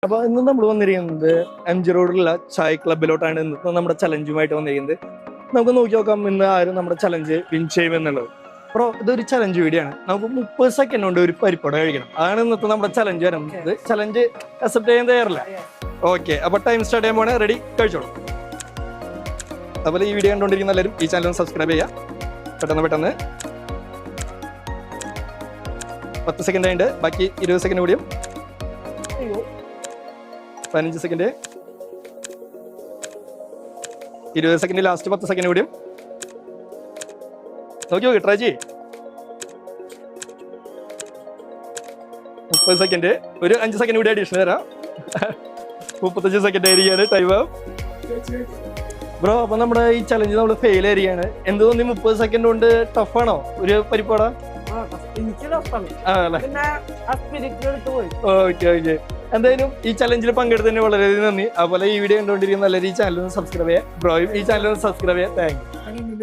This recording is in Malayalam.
അപ്പൊ ഇന്ന് നമ്മൾ വന്നിരിക്കുന്നത് MG റോഡിലുള്ള ചായ് ക്ലബിലോട്ടാണ് ഇന്നത്തെ നമ്മുടെ ചലഞ്ചുമായിട്ട് വന്നിരിക്കുന്നത്. നമുക്ക് നോക്കി നോക്കാം ഇന്ന് ആരും നമ്മുടെ ചലഞ്ച് വിൻ ചെയ്യുമെന്നുള്ളത്. ബ്രോ, ഇതൊരു ചലഞ്ച് വീഡിയോ ആണ്. നമുക്ക് 30 സെക്കൻഡ് കൊണ്ട് ഒരു പരിപ്പട കഴിക്കണം. അതാണ് ഇന്നത്തെ നമ്മുടെ ചലഞ്ച് വരുന്നത്. ചലഞ്ച് അക്സെപ്റ്റ് ചെയ്യാൻ തയ്യാറില്ല? ഓക്കെ, അപ്പൊ ടൈം സ്റ്റാർട്ട് ചെയ്യാൻ പോണേ. റെഡി? കഴിച്ചോളൂ. അതുപോലെ ഈ വീഡിയോ കണ്ടുകൊണ്ടിരിക്കുന്ന എല്ലാവരും ഈ ചാനൽ സബ്സ്ക്രൈബ് ചെയ്യുക. പെട്ടെന്ന് 10 സെക്കൻഡ് ആയിട്ട് ബാക്കി 20 സെക്കൻഡ് കൂടിയും 15 സെക്കൻഡ്, 20 സെക്കൻഡ്, ലാസ്റ്റ് 10 സെക്കൻഡ് കൂടിയും നോക്കി ട്രൈ ചെയ്യ്. 30 സെക്കൻഡ്, ഒരു 5 സെക്കൻഡ് കൂടി അഡീഷണൽ തരാം. 35 സെക്കൻഡ് ആയിരിക്കാണ് ടൈം. ബ്രോ, അപ്പൊ നമ്മുടെ ഈ ചലഞ്ച് നമ്മൾ ഫെയിൽ ആയിരിക്കാണ്. എന്ത് തോന്നി? 30 സെക്കൻഡ് കൊണ്ട് ടഫാണോ ഒരു പരിപാടാ? ഓക്കെ. എന്തായാലും ഈ ചലഞ്ചിൽ പങ്കെടുത്തതിന് വളരെയധികം നന്ദി. അതുപോലെ ഈ വീഡിയോ കണ്ടുകൊണ്ടിരിക്കുന്ന എല്ലാവരും ഈ ചാനൽ ഒന്ന് സബ്സ്ക്രൈബ് ചെയ്യാം. ബ്രോയും ഈ ചാനൽ ഒന്ന് സബ്സ്ക്രൈബ് ചെയ്യാം. Thank you.